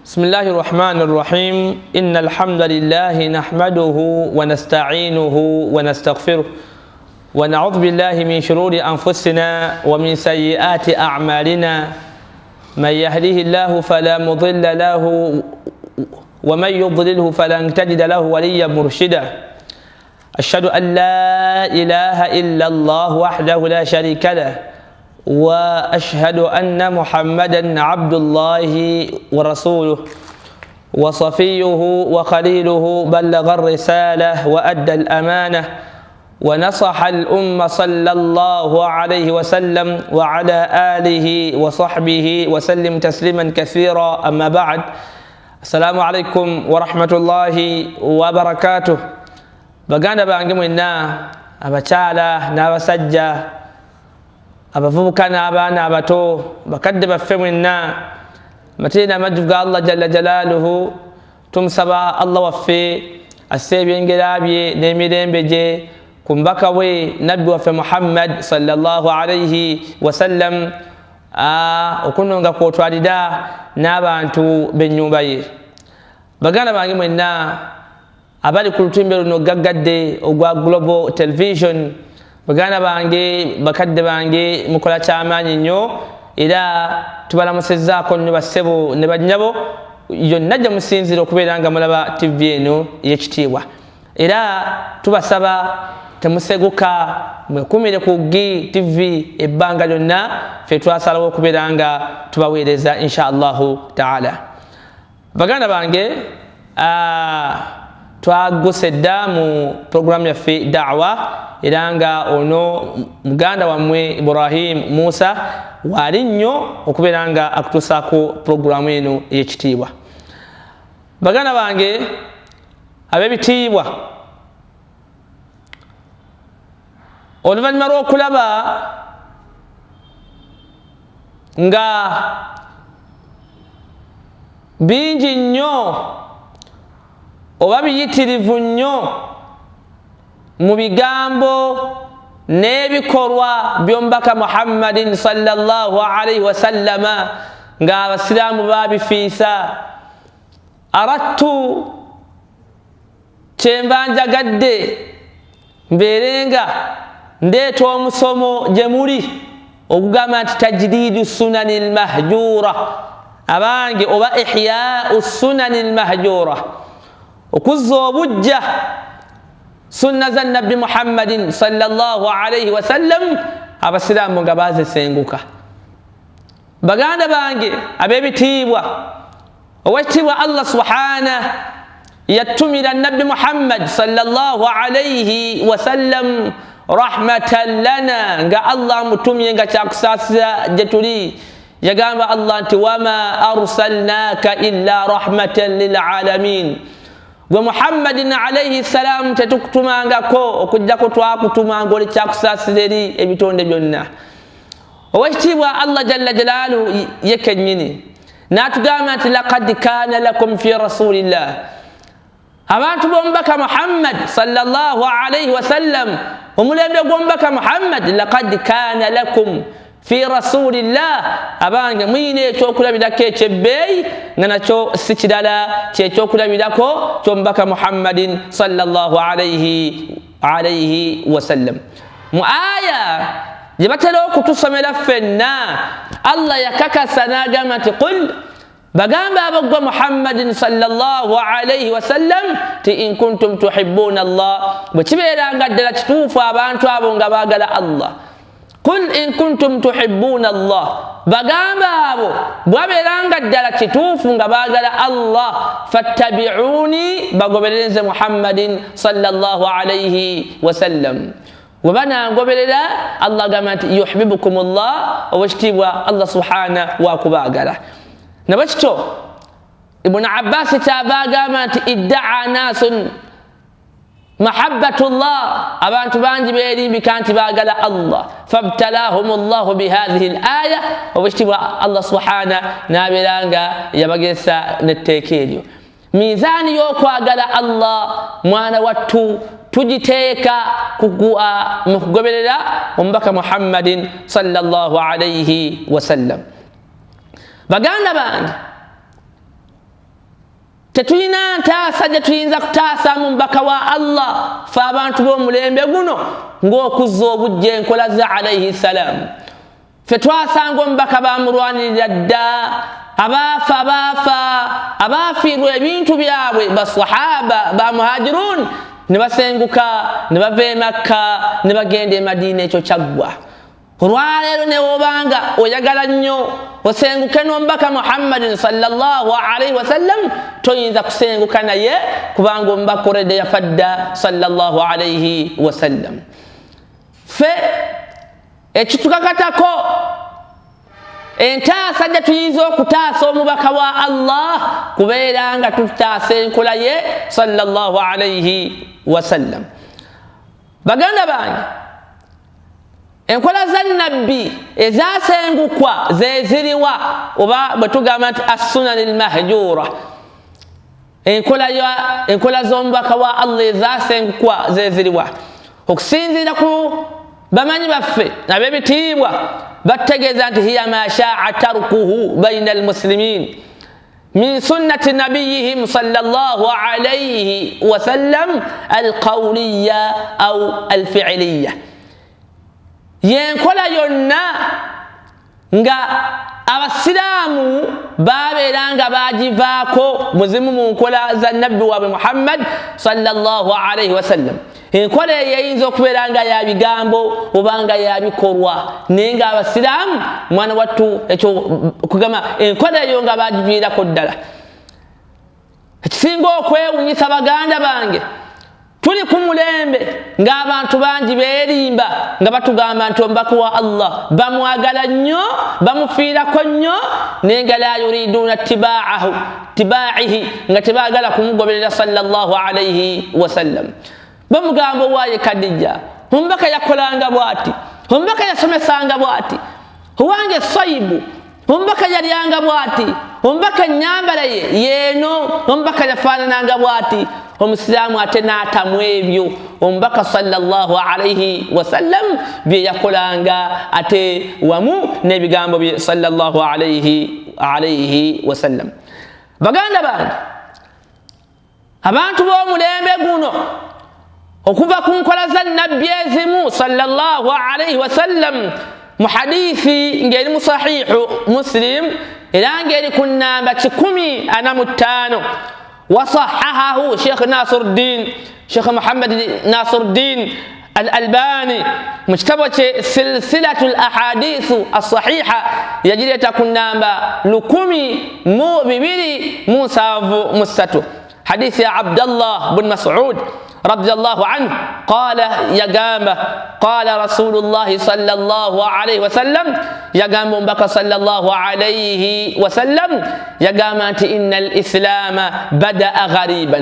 بسم الله الرحمن الرحيم إن الحمد لله نحمده ونستعينه ونستغفره ونعوذ بالله من شرور أنفسنا ومن سيئات أعمالنا من يهده الله فلا مضل له ومن يضلله فلن تجد له وليا مرشدا أشهد أن لا إله إلا الله وحده لا شريك له وأشهد أن محمدا عبد الله ورسوله وصفيه وخليله بلغ الرسالة وأدى الأمانة ونصح الأمة صلى الله عليه وسلم وعلى آله وصحبه وسلم تسليما كثيرا أما بعد السلام عليكم ورحمة الله وبركاته baganda bange mwenna abakyala n'abasajja abavubuka n'abaana abato bakadde baffe mwenna amateena amajju ga Allah jalla jalaaluhu tumusaba Allah waffe asse ebyengera bye n'emirembe gye ku mubaka we nabbi waffe Muhammad sallallahu alayhi wasallam okunonga kwotwalira n'abantu b'ennyumba ye. Baganda bange mwenna abali ku lutimbe luno gaggadde ogwa Global Television, baganda bange bakadde bange mukola kyamaanyi nnyo era tubalamusizzaako nnyo bassebo ne bannyabo yonna gye musinzira okubeera nga mulaba TV eno ey'ekitiibwa, era tubasaba temuseguka mwekumire ku Gi TV ebbanga lyonna ffe twasalawo okubeera nga tubaweereza insha Allahu taala. Baganda bange twaguse dda mu programu yaffe da'wa era nga ono muganda wammwe Ibrahim Musa waali nnyo okubeera nga akutuusaako programu eno ey'ekitiibwa. Baganda bange ab'ebitiibwa, oluvannyuma lw'okulaba nga bingi nnyo oba biyitirivu nnyo mu bigambo n'ebikolwa by'omubaka Muhammadin sallallahu alayhi wasallama nga abasiraamu baabifiisa, arattu kyenva njagadde mbeerenga ndeeta omusomo gye muli ogugamba nti tajdiidu sunani lmahjuura abange oba ihyaau sunani lmahjuura, okuzza obujja sunna za nabbi Muhammadin sallallahu alayhi wasallam abasiraamu nga bazisenguka. Baganda bange ab'ebitiibwa, owekitiibwa Allah subhanahu yatumira nabbi Muhammad sallallahu alayhi wasallam rahmatan lana, nga Allah mutumye nga kyakusaasira gye tuli. Yagamba Allah nti wama arsalnaaka illa rahmatan lilalamin, gwe Muhammadin alayhi salam tetukutumangako okujjako twakutumanga oli kyakusaasira eri ebitonde byonna. Owekitiibwa Allah jalla jalaaluhu ye kennyini n'atugamba nti laqad kaana lakum fi rasulillah, abantu b'omubaka Muhammad sallallahu alayhi wasallam, omulembe gw'omubaka Muhammad, laqad kaana lakum fi rasulillah, abange muyina ekyokulabirako ekyebbeeyi nga nakyo si kirala kyekyokulabirako ky'omubaka Muhammadin sallallahu alayhi wasallam. Mu aya gye batera okutusomera ffenna, Allah yakakasa n'agamba nti qul, bagamba abogwa Muhammadin sallallahu alayhi wasallam ti in kuntum tuhibbuna Allah, bwe kibeeranga ddala kituufu abantu abo nga baagala Allah. Qul in kuntum tuhibbuna Allah, bagamba abo bwabeeranga ddala kituufu nga baagala Allah, fattabi'uni, bagoberereze Muhammadin sallallahu alayhi wasallam. Webanangoberera Allah agamba nti yuhibbukumullah, owekitiibwa Allah subhanahu wakubaagala. Nabwekityo Ibn Abbas kyava agamba nti idda'a nasun mahabbatullah, abantu bangi beerimbika nti baagala Allah, fabtalahumullahu bihadhihi al-aya, owekitiibwa Allah subhanahu n'abeeranga yabagesa n'etteeka eryo. Mizaani y'okwagala Allah mwana wattu tugiteeka mu kugoberera omubaka Muhammadin sallallahu alayhi wasallam. Baganda bange tetulina ntaasa gye tuyinza kutaasa mu mubaka wa Allah fe abantu b'omulembe guno ng'okuzza obujja enkola za alayhi salam. Fe twasanga omubaka bamulwanirira dda, abaafiirwa ebintu byabwe basahaba ba muhajirun ne basenguka ne bava e Makka ne bagenda e Madina, ekyo kyaggwa. Olwaleero ne wobanga oyagala nnyo osenguke n'omubaka Muhammadin sallallahu alayhi wasallam, toyinza kusenguka naye kubanga omubaka oredde yafadda sallallahu alayhi wasallam. Fe ekitukakatako entaasa gye tuyinza okutaasa omubaka wa Allah kubeera nga tutaasa enkola ye sallallahu alayhi wasallam. Baganda bange, enkola za nabbi ezasengukwa zeziriwa oba bwe tugamba nti assunan almahjura, enkola z'omubaka wa Allah ezasengukwa zeziriwa. Okusinziira ku bamanyi baffe ab'ebitiibwa bategeeza nti hiya ma shaa tarkuhu baina almuslimin min sunnati nabiyihim sallallahu alayhi wasallam alqawliya au alfi'liya. Yenkola yonna nga abasiraamu babeera nga bagivaako muzimu mu nkola za nabbi waabwe Muhammad sallallahu alayhi wasallam. Enkola eyo eyinza okubeera nga ya bigambo oba nga ya bikolwa, naye nga abasiraamu mwana wattu ekyo kugamba enkola eyo nga bagiviirako ddala. Ekisinga okwewunyisa baganda bange, tuli ku mulembe ng'abantu bangi beerimba nga batugamba nti omubaka wa Allah bamwagala nnyo, bamufiirako nnyo, naye nga la yuriduuna tibaa'ihi, nga tebaagala kumugoberera sallallahu alayhi wasallam. Bamugamba owaaye Kadija, omubaka yakolanga bw'ati, omubaka yasomesanga bw'ati, owange Soyibu omubaka yalyanga bw'ati, omubaka ennyambala ye yeeno, omubaka yafaanananga bw'ati. Omusiraamu ate n'atamu ebyo omubaka sallallahu alayhi wasallam bye yakolanga ate wamu n'ebigambo bye sallallahu alayhi wasallam. Baganda bange, abantu b'omulembe guno okuva ku nkola za nabbi ezimu sallallahu alayhi wasallam mu hadithi ng'eri mu sahihu Muslim era ng'eri ku nnamba 145 وصححه شيخ ناصر الدين شيخ محمد ناصر الدين الألباني مجتبة سلسلة الأحاديث الصحيحة يجري تكون نامبا لكمي مو ببري موسى مستو حديث عبد الله بن مسعود رضي الله عنه قال يقام قال رسول الله صلى الله عليه وسلم يقام بك صلى الله عليه وسلم يقام إن الإسلام بدأ غريبا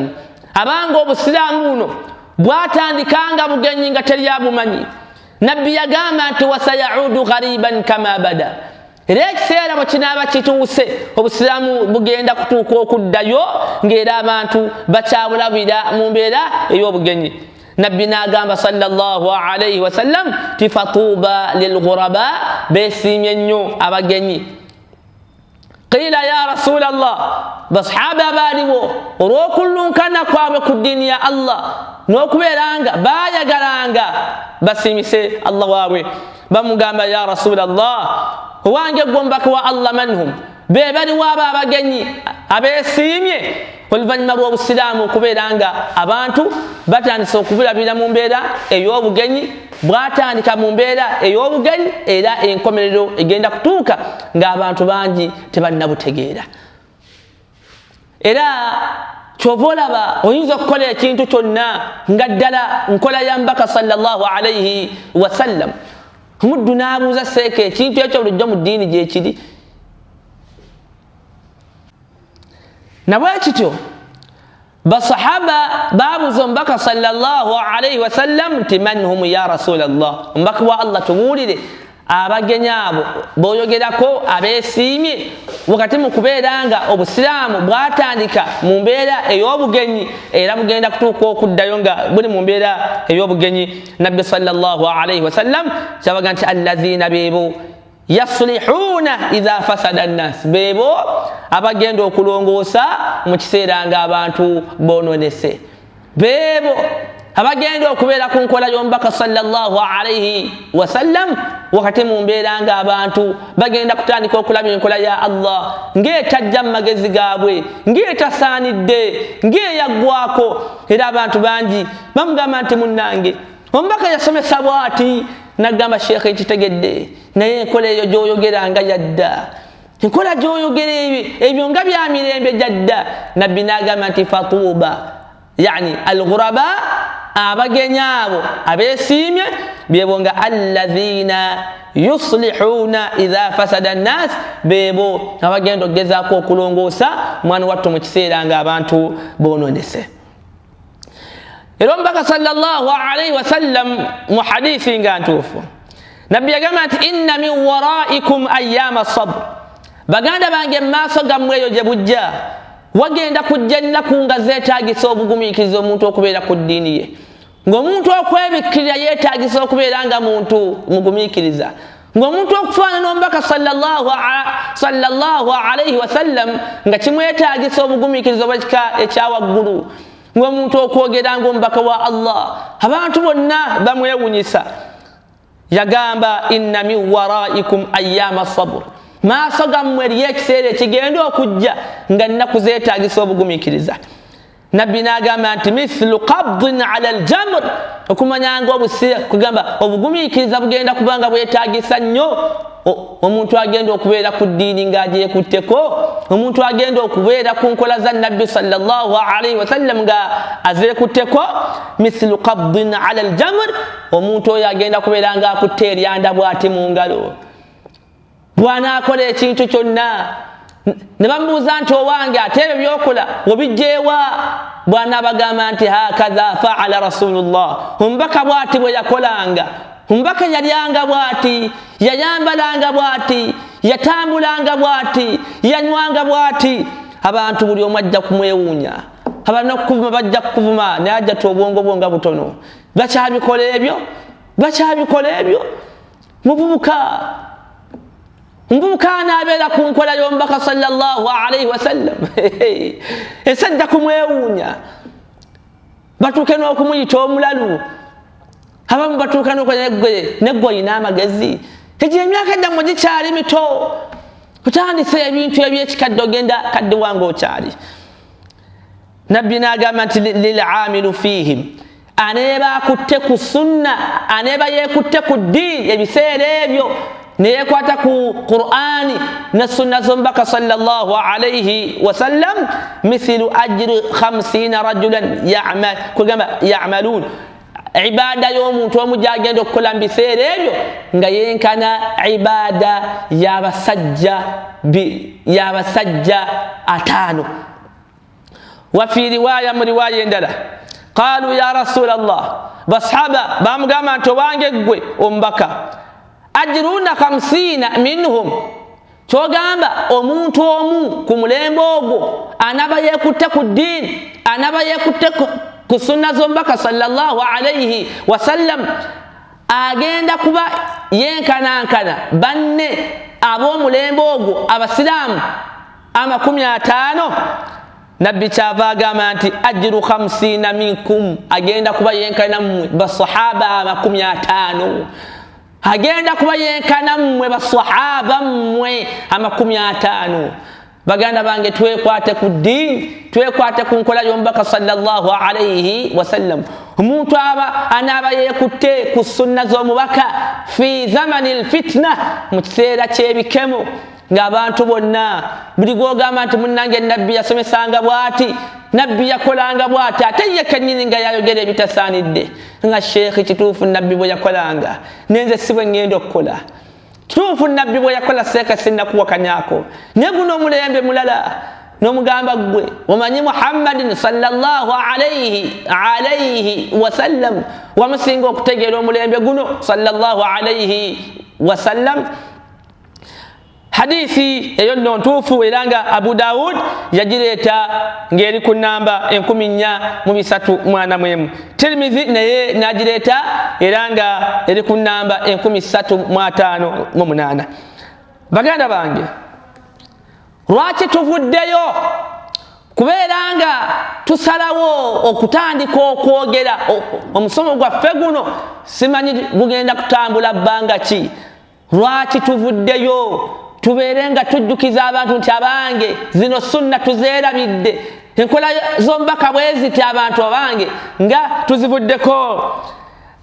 أبانغو بسلامونو بواتان كانغا بغنينغا تريابو مني نبي يقام وسيعود غريبا كما بدأ ekiseera bwe kinaaba kituuse obusiraamu bugenda kutuuka okuddayo ng'era abantu bakyabulabira mu mbeera ey'obugenyi. Nabbi n'agamba sallallahu alayhi wasallam ti fatuuba lilghuraba, beesiimye nnyo abagenyi. Qiila ya rasulallah, basahaba baaliwo olw'okullunkana kwabwe ku ddiini ya Allah n'okubeera nga baayagalanga basiimise Allah waabwe, bamugamba ya rasulallah owange gwe omubaka wa Allah manhum, be baliwo abo abagenyi abeesiimye oluvannyuma lw'obusiraamu okubeera nga abantu batandise okubirabira mu mbeera ey'obugenyi, bwatandika mu mbeera ey'obugenyi era enkomerero egenda kutuuka ng'abantu bangi tebannabutegeera. Era kyova olaba oyinza okukola ekintu kyonna nga ddala nkola ya mubaka sallallahu alayhi wasallam, omuddu n'abuuza seeka ekintu ekyo bulijjo mu ddiini gye kiri. Nabwe kityo basahaba babuuza omubaka sallallahu alayhi wasallam nti man hum ya rasulallah, omubaka wa Allah tubuulire abagenyi abo b'oyogerako abeesiimye wakati mu kubeera nga obusiraamu bwatandika mu mbeera ey'obugenyi era bugenda kutuuka okuddayo nga buli mu mbeera ey'obugenyi. Nabbi sallallahu alayhi wasallam kyabaga nti allazina beebo yaslihuna idha fasada an-nas bebo abagenda okulongoosa mu kiseera nga abantu bononese bebo abagenda okubeera ku nkola y'omubaka sallallahu alayhi wasallam wakati mu mbeera nga abantu bagenda kutandika okulaba enkola ya Allah ng'etajja mu magezi gaabwe ng'etasaanidde ng'eyaggwako era abantu bangi bamugamba nti munnange omubaka yasomesa bw'ati nagamba sheekh ekitegedde naye enkola eyo gy'oyogeranga yadda enkola gy'oyogera ebyo nga bya mirembe jadda nabbi n'agamba nti fatuuba yani alghuraba abagenyi abo abeesiimye bebo nga alladhina yuslihuna idha fasada an-nas bebo abagenda okugezaako okulongoosa mwana wattu mu kiseera nga abantu bononese era omubaka sallallahu alayhi wasallam mu hadithi nga ntuufu nabbi yagamba nti inna min waraikum ayyama sabr baganda bange maaso gammwe eyo gye bujja wagenda kujja ennaku nga zeetaagisa obugumiikiriza omuntu okubeera ku ddiini ye ng'omuntu okwebikkirira yeetaagisa okubeera nga muntu mugumiikiriza ng'omuntu okufaana n'omubaka sallallahu alayhi wasallam nga kimwetaagisa obugumiikiriza obw'ekika ekyawaggulu ng'omuntu okwogera ng'omubaka wa Allah abantu bonna bamwewunyisa yagamba inna min waraikum ayyama sabr maaso gammwe eriyo ekiseera ekigenda okujja nga nnaku zeetaagisa obugumiikiriza nabbi n'agamba nti mithlu qabdin ala aljamr okumanyanga kugamba obugumiikiriza bugenda kubanga bwetaagisa nnyo omuntu agenda okubeera ku ddiini ng'agyekutteko omuntu agenda okubeera ku nkola za nabbi sallallahu alayhi wasallam nga azeekutteko mithlu qabdin ala aljamr omuntu oyo agenda kubeera nga akutte eryanda bw'ati mu ngalo bw'anaakola ekintu kyonna ne bamubuuza nti owange ate ebyo byokola obijjeewa bw'anaabagamba nti hakadha faala rasulullah omubaka bw'ati bwe yakolanga omubaka yalyanga bw'ati yayambalanga bw'ati yatambulanga bw'ati yanywanga bw'ati abantu buli omu ajja kumwewuunya abalina okukuvuma bajja kukuvuma naye ajja ti obwongo bwonga butono bakyabikola ebyo muvubuka anaabeera ku nkola y'omubaka sallallahu alayhi wasallam esajja kumwewuunya batuuke n'okumuyita omulalu abamu batuuka n'okola neggwe oyina amagezi egyo emyaka gyammwe gikyali mito otandise ebintu ebyekikadde ogenda kadde wange okyali nabbi n'agamba nti lilamilu fihim aneeba akutte ku sunna aneeba yeekutte ku ddiini ebiseera ebyo neyekwata ku Qur'ani na sunna z'omubaka sallallahu alayhi wasallam mithlu ajri 50 rajulan ya'malun ibada y'omuntu omu gy'agenda okukola mu biseera ebyo nga yenkana ibada y'abasajja 5 wa fi riwaya mu riwaya endala qalu ya rasulallah basahaba bamugamba nti owange ggwe omubaka ajruna 50 minhum kyogamba omuntu omu ku mulembe ogwo anaba yeekutte ku ddiini anaba yeekutte ku sunna z'omubaka sallallahu alayhi wasallam agenda kuba yenkanankana banne ab'omulembe ogwo abasiraamu 50 nabbi kyava agamba nti ajru 50 minkum agenda kuba yenkana mmwe basahaba 50 agenda kuba yenkana mmwe basahaba mmwe 50 baganda bange twekwate ku ddiini twekwate ku nkola y'omubaka sallallahu alayhi wasallam omuntu anaaba yeekutte ku sunna z'omubaka fi zamani lfitna mu kiseera ky'ebikemo ng'abantu bonna buli gw'ogamba nti munnange nabbi yasomesanga bw'ati nabbi yakolanga bw'ati ate ye kennyini nga yayogera ebitasaanidde nga sheekhi kituufu nabbi bwe yakolanga nenze si bwe ngenda okukola kituufu nabbi bwe yakola seeka sinnakuwakanyako naye guno omulembe mulala n'omugamba ggwe omanyi muhammadin sallallahu alayhi wasallam wamusinga okutegeera omulembe guno sallallahu alayhi wasallam hadithi eyo nno ntuufu era nga Abu Dawud yagireeta ng'eri ku namba 4,341 Tirmidhi naye n'agireeta era nga eri ku namba 3558 baganda bange lwaki tuvuddeyo kubeera nga tusalawo okutandika okwogera omusomo gwaffe guno simanyi gugenda kutambula bbanga ki lwaki tuvuddeyo tubeere nga tujjukiza abantu nti abange zino sunna tuzeerabidde enkola z'omubaka bwe ziti abantu abange nga tuzivuddeko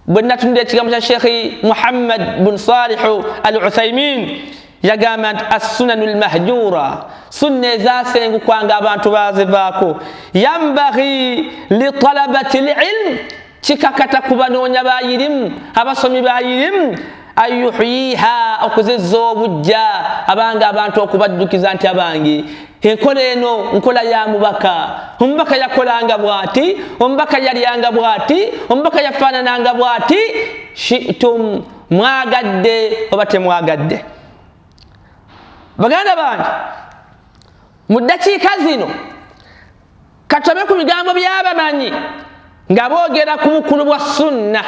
bwe natunira ekigambo kya Sheikh Muhammad bin Salih al-Uthaymin yagamba nti as-sunanu al-mahjura sunna ezasengukwanga abantu bazivaako yambaghi li talabati al-ilm kikakata ku banoonya bayirimu abasomi bayirimu ayuhyiha okuzizza obujja abanga abantu okubaddukiza nti abange enkola eno nkola ya mubaka omubaka yakolanga bwati omubaka yalyanga bwati omubaka yafaanananga bwati shi'tum mwagadde oba temwagadde baganda bange mu ddakiika zino katobe ku bigambo by'abamanyi nga boogera ku bukulu bwa sunna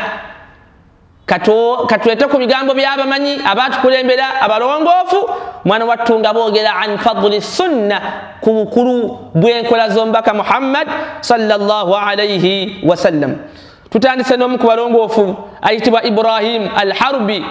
katulete ku bigambo by'abamanyi abatukulembera abalongoofu mwana wattu nga boogera an fadli sunna ku bukulu bw'enkola z'omubaka Muhammad sallallahu alayhi wasallam tutandise n'omu ku balongoofu ayitibwa Ibrahim al-Harbi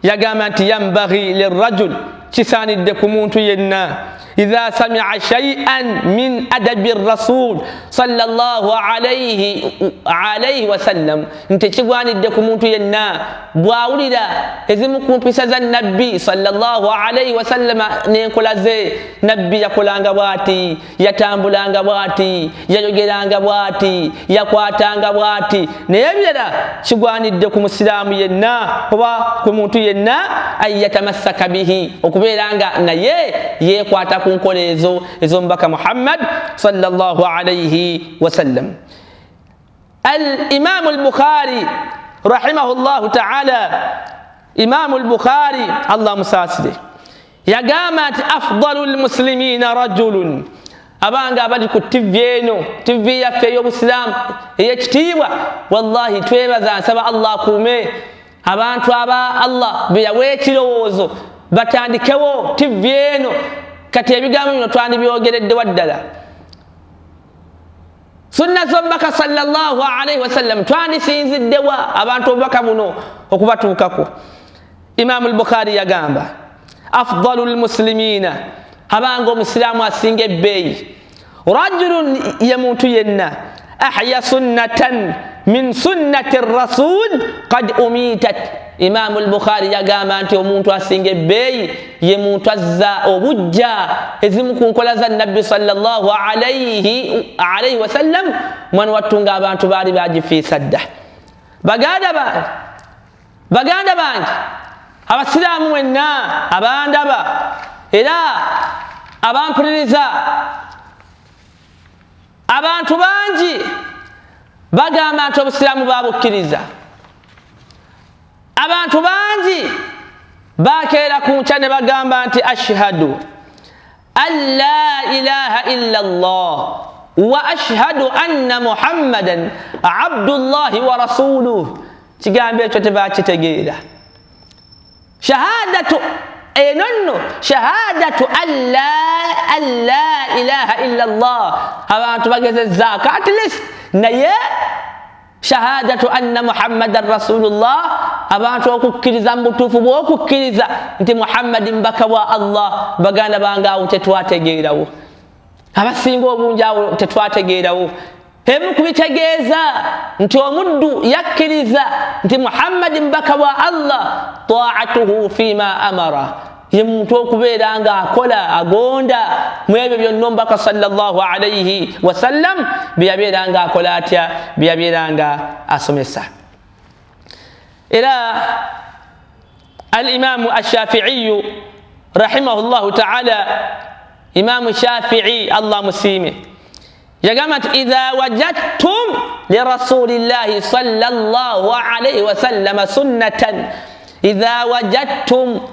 yagamba nti yambaghi lirrajul kisaanidde ku muntu yenna idha sami'a shay'an min adabi rasul sallallahu alayhi wasallam nti kigwanidde ku muntu yenna bwawulira ezimu ku mpisa za nabbi sallallahu alayhi wasallam n'enkola ze nabbi yakolanga bwati yatambulanga bwati yayogeranga bwati yakwatanga bwati naye ebirala kigwanidde ku musiraamu yenna oba ku muntu yenna ayatamassaka bihi okubeera nga naye yeekwata ku nkola ezo ez'omubaka Muhammad sallallahu alayhi wasallam. Al-Imam al-Bukhari rahimahullahu ta'ala, Imam al-Bukhari Allah musaasire yagamba nti afdalul muslimina rajulun, abanga abali ku TV eno, TV yaffe ey'obusiraamu ey'ekitiibwa, wallahi twebaza nsaba Allah akuume abantu aba Allah be yawa ekirowoozo batandikewo TV eno. Kati ebigambo bino twandibyogeredde waddala, sunna z'omubaka sallallahu alayhi wasallam twandisinziddewa abantu obubaka buno okubatuukako. Imam al-Bukhari yagamba afdalul muslimina, abanga omusiraamu asinga ebbeeyi, rajulun ye muntu yenna ahya sunnatan min sunnati rasul qad umitat. Imam al-Bukhari yagamba nti omuntu asinga ebbeeyi ye muntu azza obujja ezimu ku nkola za nabbi sallallahu alayhi wasallam, mwana wattu nga abantu baali bagifiisa dda. Baganda bange abasiraamu mwenna abandaba era abampuliriza, abantu bangi bagamba nti obusiraamu babukkiriza, abantu bangi bakeera ku nkya ne bagamba nti ashhadu an la ilaha illa Allah wa ashhadu anna muhammadan abdullahi wa rasuluhu. Kigambo ekyo tebakitegeera. Shahadatu enonno, shahadatu an la ilaha illa Allah, abantu bagezezzaako at least, naye shahadatu anna muhammadan rasulullah, abantu okukkiriza mu butuufu bw'okukkiriza nti Muhammadi mbaka wa Allah, baganda bange awo tetwategeerawo, abasinga obungi awo tetwategeerawo. Emu kubitegeeza nti omuddu yakkiriza nti Muhammadi mbaka wa Allah, ta'atuhu fima amara, ye muntu okubeera nga akola agonda mu ebyo byonna omubaka sallallahu alayhi wasallam bye yabeera nga akola atya, bye yabeera nga asomesa. Era al-Imam ash-Shafi'i rahimahullahu ta'ala, Imam Shafi'i Allah musiime yagamba nti idha wajadtum li rasulillahi sallallahu alayhi wasallam sunnatan, idha wajadtum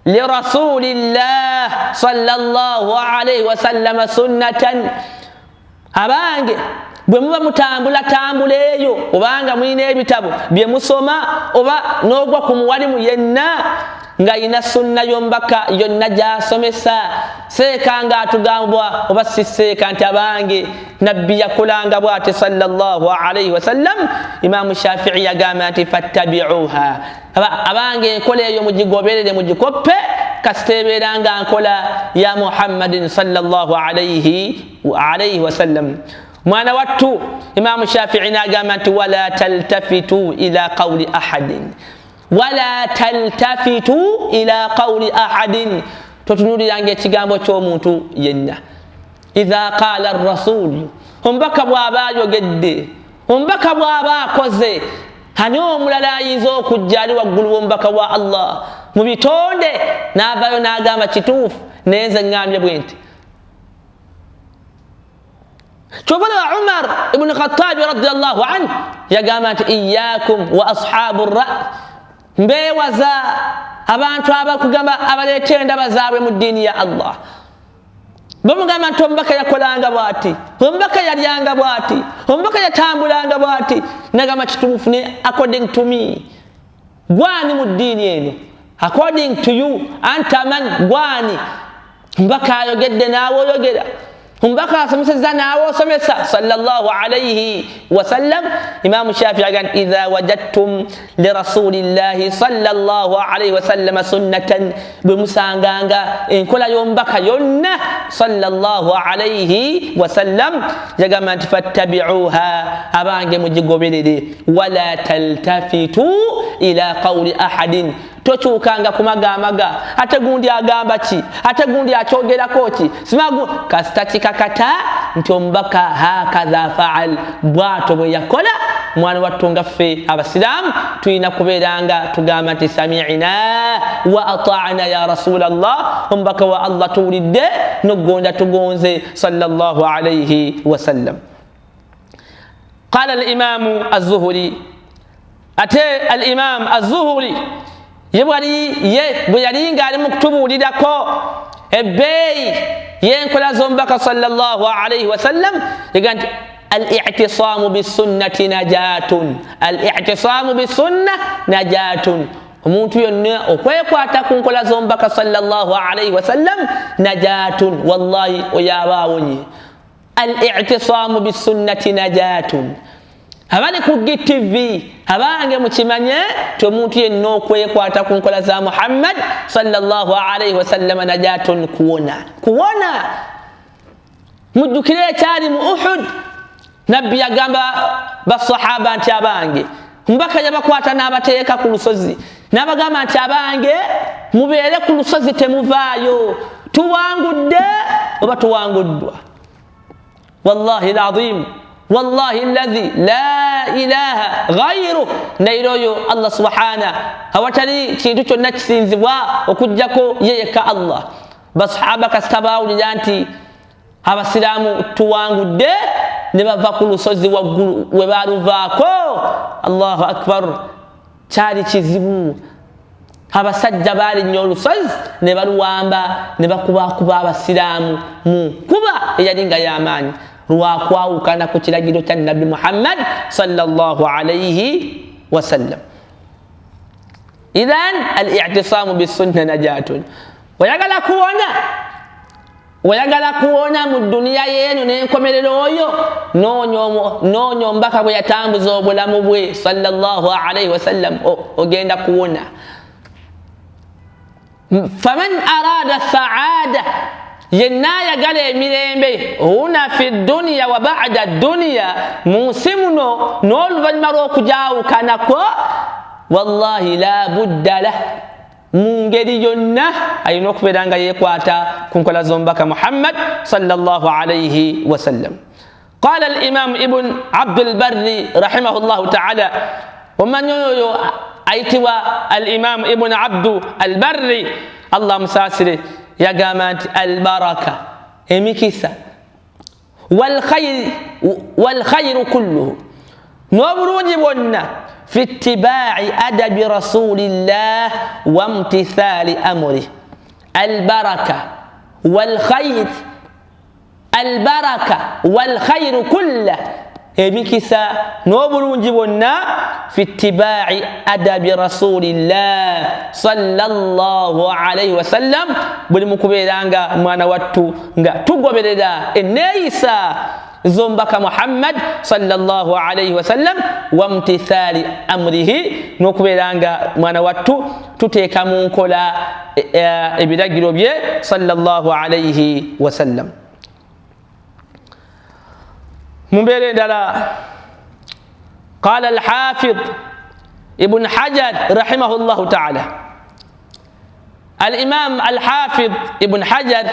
li rasulillah sallallahu alayhi wasallam sunnatan, abange bwe muba mutambula eyo, obanga mulina ebitabo bye musoma oba n'ogwa ku muwalimu yenna nga ina sunna yombaka yonna gyasomesa seeka nga atugambwa oba si seeka nti abange nabbi yakolanga bw'ati sallallahu alayhi wasallam. Imaamu Shafii yagamba nti fattabi'uha, abange enkola eyo mugigoberere mugikoppe kasitebeera nga nkola ya Muhammadin sallallahu alayhi wasallam. Mwana wattu Imaamu Shafii n'agamba nti wala taltafitu ila qawli ahadin, wala taltafitu ila qawli ahadin, totunuliranga ekigambo ky'omuntu yenna. Idha qala ar-rasul, omubaka bw'aba ayogedde, omubaka bw'aba akoze, hani omulala ayinza okujja ali waggulu w'omubaka wa Allah mu bitonde n'avayo n'agamba kituufu nenze ngambye bwe nti. Kyobala Umar ibn Khattab radiyallahu anhu yagamba nti iyyakum wa ashabu ar-ra'y, mbeewaza abantu abakugamba abaleeta endaba zaabwe mu ddiini ya Allah. Bamugamba nti omubaka yakolanga bw'ati, omubaka yalyanga bw'ati, omubaka yatambulanga bw'ati, nagamba kituufu ne according to me. Gwani mu ddiini eno? According to you, anta man? Gwani? Omubaka ayogedde naawe oyogera, omubaka asomesezza naawe osomesa sallallahu alayhi wasallam. Imaamu Shafii agamba idha wajadtum li rasulillahi sallallahu alayhi wasallam sunnatan, bwe musanganga enkola y'omubaka yonna sallallahu alayhi wasallam, yagamba nti fattabi'uha, abange mugigoberere, wala taltafitu ila qawli ahadin, tokyukanga kumagamaga, ate gundi agamba ki, ate gundi akyogerako ki, simagu kasita kikakata nti omubaka hakadha faal, bwato bwe yakola. Mwana wattu nga ffe abasiraamu tulina kubeeranga tugamba nti sami'na wa ata'na ya rasulallah, omubaka wa Allah tuwulidde nogonda tugonze sallallahu alayhi wasallam. Qala al-imam az-Zuhri, ate al-imam az-Zuhri bwe yali ng'ali mu kutubuulirako ebbeeyi y'enkola z'omubaka sallallahu alayhi wasallam, yagamba nti al-i'tisaamu bisunnati najaatun, al-i'tisaamu bisunna najaatun, omuntu yonna okwekwata ku nkola z'omubaka sallallahu alayhi wasallam najaatun, wallahi oyaaba awonye. Al-i'tisaamu bisunnati najaatun. Abali ku GTV abange mukimanye ti omuntu yenna okwekwata ku nkola za Muhammad sallallahu alayhi wasallam najaatun, kuwona. Mujjukire ekyali mu Uhud, nabbi yagamba basahaba nti abange omubaka yabakwata n'abateeka ku lusozi, n'abagamba nti abange mubeere ku lusozi temuvaayo, tuwangudde oba tuwanguddwa. Wallahi alazim, wallahi alladhi la ilaha ghayru, nairoyo Allah subhana awatali kintu kyonna kisinzibwa okujjako yeyeka Allah. Basahaba kasita baawulira nti abasiraamu tuwangudde ne bava ku lusozi waggulu we baaluvaako, Allahu akbar, kyali kizibu. Abasajja baalinnye olusozi ne baluwamba ne bakubakuba abasiraamu mu kuba eyali nga y'amaanyi, lwakwawukana ku kiragiro kya Nabbi Muhammad sallallahu alayhi wasallam. Idhan al-i'tisaamu bisunna najaatun. Oyagala kuwona mu duniya yeeno n'enkomerero oyo, noonya omubaka bwe yatambuza obulamu bwe sallallahu alayhi wasallam, ogenda kuwona. Faman arada saada, yenna ayagala emirembe, huna fi dunya wa ba'da dunya, mu nsi muno n'oluvannyuma lw'okujaawukanako, wallahi la budda lah, mu ngeri yonna alina okubeera nga yeekwata ku nkola z'omubaka Muhammad sallallahu alayhi wasallam. Qala al-imam ibn Abdul Barri rahimahullahu ta'ala, omanyi oyo ayitibwa al-imam ibn Abdu al-Barri, Allah musaasire, yagamba nti albaraka, emikisa, walkhayru kulluhu, n'obulungi bwonna fi ittibaa'i adabi rasulillah wa imtithali amri. Albaraka walkhayru kulluhu, emikisa n'obulungi bwonna في اتباع أدب رسول الله صلى الله عليه وسلم بلمكبيرانغا مانا واتو nga tugoberera eneyisa zombaka Muhammad sallallahu alayhi wasallam wamtithali amrihi nokuberanga mwana wattu tuteeka mu nkola ebiragiro bye sallallahu alayhi wasallam. Mumbere ndala قال الحافظ ابن حجر رحمه الله تعالى الإمام الحافظ ابن حجر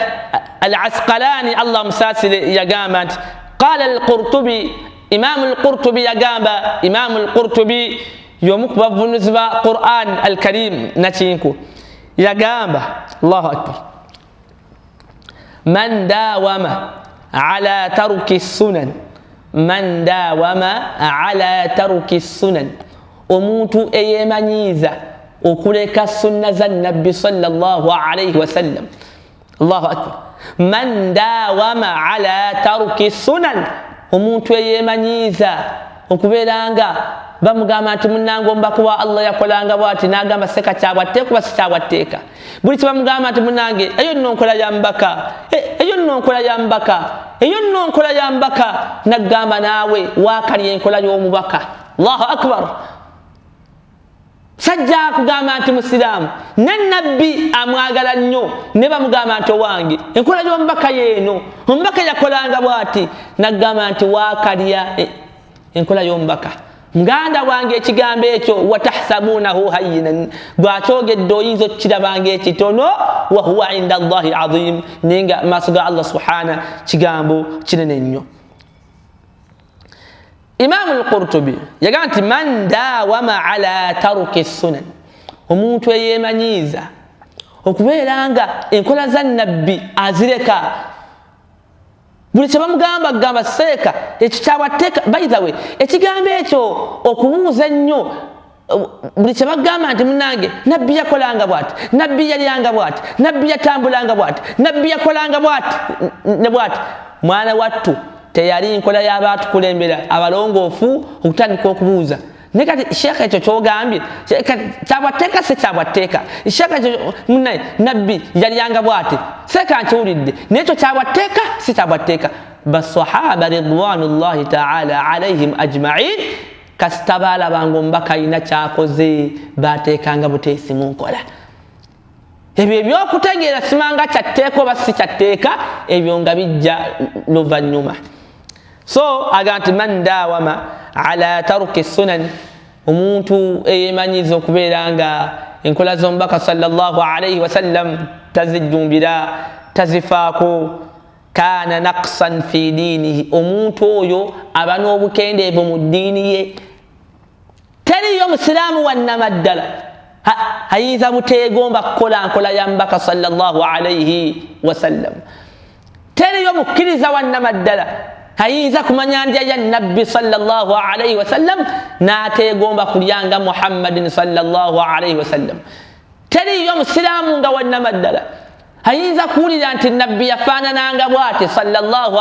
العسقلاني الله مساسل يقامت قال القرطبي إمام القرطبي يقام إمام القرطبي يومك بفنزبا قرآن الكريم نتينكو يقام الله أكبر من داوم على ترك السنن من داوم على ترك السنن أموت أيمانيزا وكلك السنة النبي صلى الله عليه وسلم الله أكبر من داوم على ترك السنن أموت أيمانيزا وكبيرانغا bamugamba nti munango mbakuwa Allah yakolanga bwati nagamba seka kyabwateeka basi kyabwateeka buli kibamugamba nti munange eyo nno nkola ya mbaka eyo nno nkola ya mbaka eyo nno nkola ya mbaka nagamba naawe wakali enkola y'omubaka. Allahu akbar. Sajja kugamba nti musiraamu ne nabbi amwagala nnyo ne bamugamba nti owange enkola y'omubaka yeeno omubaka yakolanga bwati nagamba nti wakalya enkola y'omubaka. Muganda wange ekigambo ekyo watahsabunahu hayyinan bwakyogedde oyinza okukirabanga ekitono wa huwa inda Allahi azim nenga maaso ga Allah subhana kigambo kinene nnyo. Imam al-Qurtubi yagamba nti man dawama ala taruki sunan omuntu eyeemanyiiza okubeeranga enkola za nabbi azireka buli kyebamugamba gamba seeka ekyo kyabwateeka. By the way ekigambo ekyo okubuuza ennyo buli kyebagamba nti munange nabbi yakolanga bwati nabbi yalyanga bwati nabbi yatambulanga bwati nabbi yakolanga bwati ne bwati mwana wattu teyali nkola y'abaatukulembera abalongoofu okutandika okubuuza ne kati sheekha ekyo kyogambye kyabwateeka se kyabwateeka sheekha ekyo munaye nabbi yalyanga bwati seeka nkiwulidde nekyo kyabwateeka si kyabwateeka. Basahaba ridwanullahi taala alayhim ajmain kasita baalabanga omubaka alina kyakoze baateekanga buteesi mu nkola. Ebyo ebyokutegeera simanga kyatteeka oba si kyatteeka ebyo nga bijja luvannyuma. So agamba nti man dawama ala taruki sunan omuntu eyeemanyiza okubeera nga enkola z'omubaka sallallahu alayhi wasallam tazijjumbira tazifaako kana naqsan fi diinihi omuntu oyo aba n'obukendeevu mu ddiini ye. Teriyo musiraamu wannamaddala ayinza buteegomba kukola nkola ya mubaka sallallahu alayhi wasallam. Teriyo mukkiriza wannamaddala ayinza kumanya ndya ya nabbi sallallahu alayhi wasallam n'ateegomba kulyanga Muhammadin sallallahu alayhi wasallam. Teriyo musiraamu nga wannamaddala ayinza kuwulira nti nabbi yafaanananga bwati sallallahu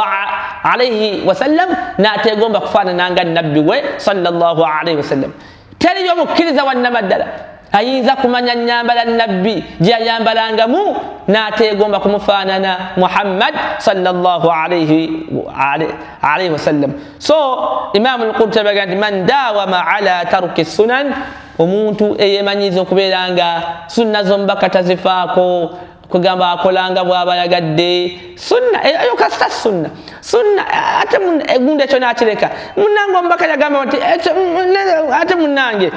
alayhi wasallam n'ateegomba kufaanananga nabbi we sallallahu alayhi wasallam. Teriyo mukkiriza wannamaddala ayinza kumanya nyambala nabbi gye yayambalangamu n'ateegomba kumufaanana Muhammad sallallahu alayhi wasallam. So Imam al-Qurtubi agamba nti man dawama ala taruki sunan omuntu eyeemanyiza okubeera nga sunna z'omubaka tazifaako kugamba akolanga bw'aba yagadde sunna eyo kasita sunna ate gundi ekyo n'akireka munnange omubaka yagamba nti ate munnange.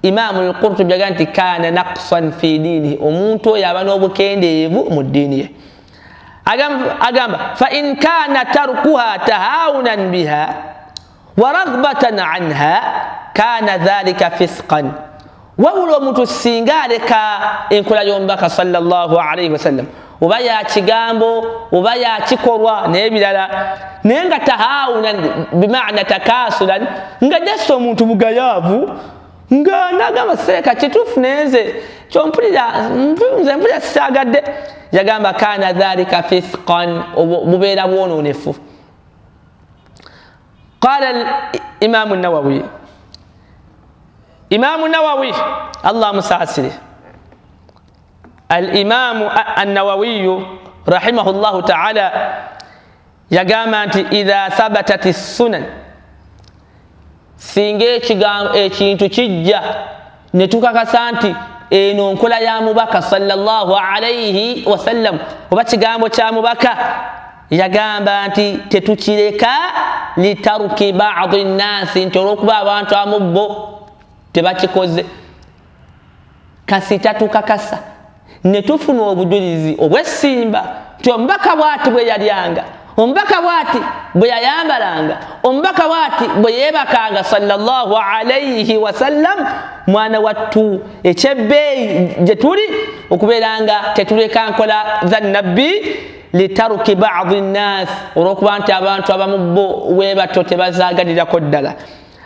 Imam al-Qurtubi yagamba nti kana naqsan fi diinihi omuntu oyo aba n'obukendeevu mu ddiini ye. Agamba fa in kana tarkuha tahawunan biha wa ragbatan anha kana dhalika fisqan. Wabula omuntu singa aleka enkola y'omubaka sallallahu alayhi wasallam oba yakigambo oba yakikolwa n'ebirala naye nga tahawunan bimaana takasulan nga jasta omuntu mugayaavu nga nagamba seeka kituufu nenze kyompulira nze mpulira sikyagadde. Yagamba kana dhalika fisqan bubeera bwononefu. Qala Imam an-Nawawi Imam Nawawi Allah musasire al-Imam an-Nawawi rahimahullahu ta'ala yagamba nti idha thabatati sunan singe ekintu kijja ne tukakasa nti eno nkola ya mubaka sallallahu alayhi wa sallam oba kigambo kya mubaka yagamba nti tetukireka litaruki ba'dhi nnasi nti olwokuba abantu amubbo tebakikoze kasita tukakasa ne tufuna obujulizi obw'essimba nti omubaka bw'ati bwe yalyanga, omubaka bw'ati bwe yayambalanga, omubaka bw'ati bwe yeebakanga sallallahu alayhi wa sallam. Mwana wattu ekyebbeeyi gye tuli okubeeranga tetuleka nkola za nabbi litaruki ba'dhi nnaasi olw'okuba nti abantu abamu bo weebato tebazaagalirako ddala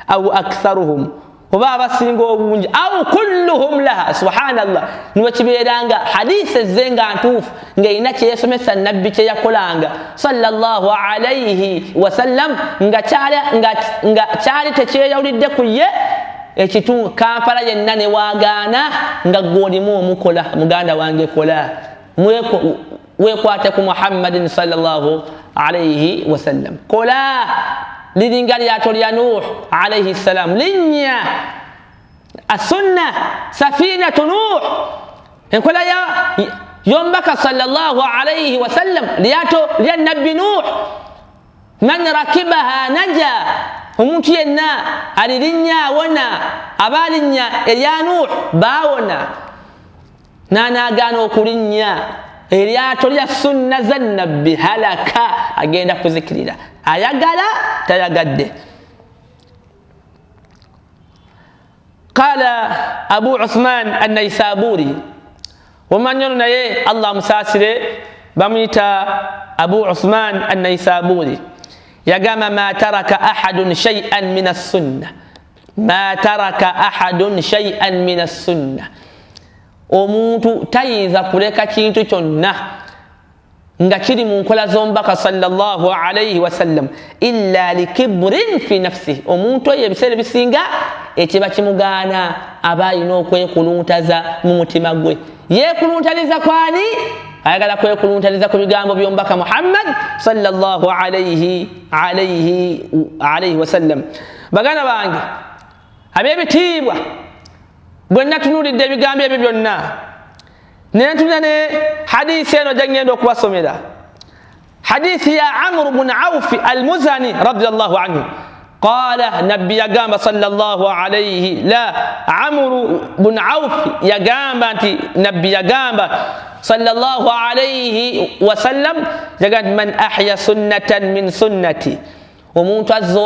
aw aktharuhum oba abasinga obungi aw kulluhum laha subhanallah niwe kibeeranga hadisi ezze nga ntuufu ng'erina kye yesomesa nabbi kye yakolanga sallallahu alayhi wasallam nga kyali tekyeyawulidde ku ye ekitu Kampala yenna ne waagaana nga gw'olimu omukola muganda wange kola weekwate ku Muhammadin sallallahu alayhi wasallam kola liringa lyato lya Nuh alayhi salam linnya as-sunna safinatu Nuh enkola yombaka sallallahu alayhi wasallam lyato lya nabbi Nuh man rakibaha naja omuntu yenna alirinnya awona abalinya erya Nuh bawona nanaagaana okulinnya eryato lya sunna za nabbi halaka agenda kuzikirira ayagala tayagadde. Qala Abu Uthman an-Naysaburi wamanyono naye Allah musasire bamuyita Abu Uthman an-Naysaburi yagamba ma taraka ahadun shay'an min as-sunnah ma taraka ahadun shay'an min as-sunnah omuntu tayinza kuleka kintu kyonna nga kiri mu nkola z'omubaka sallallahu alayhi wasallam illa likibrin fi nafsihi omuntu oyo ebiseera bisinga ekiba kimugaana aba alina okwekuluntaza mu mutima gwe. Yeekuluntaliza kwani? Ayagala kwekuluntaza ku bigambo by'omubaka Muhammad sallallahu alayhi wasallam. Baganda bange ab'ebitiibwa bwenna tunuulidde ebigambo ebyo byonna nentunya ne hadisi eno gyengenda okubasomera hadisi ya Amr ibn Auf al-Muzani radiyallahu anhu qala nabbi yagamba sallallahu alayhi la Amr ibn Auf yagamba nti nabbi yagamba sallallahu alayhi wasallam yagamba man ahya sunnatan min sunnati omuntu azza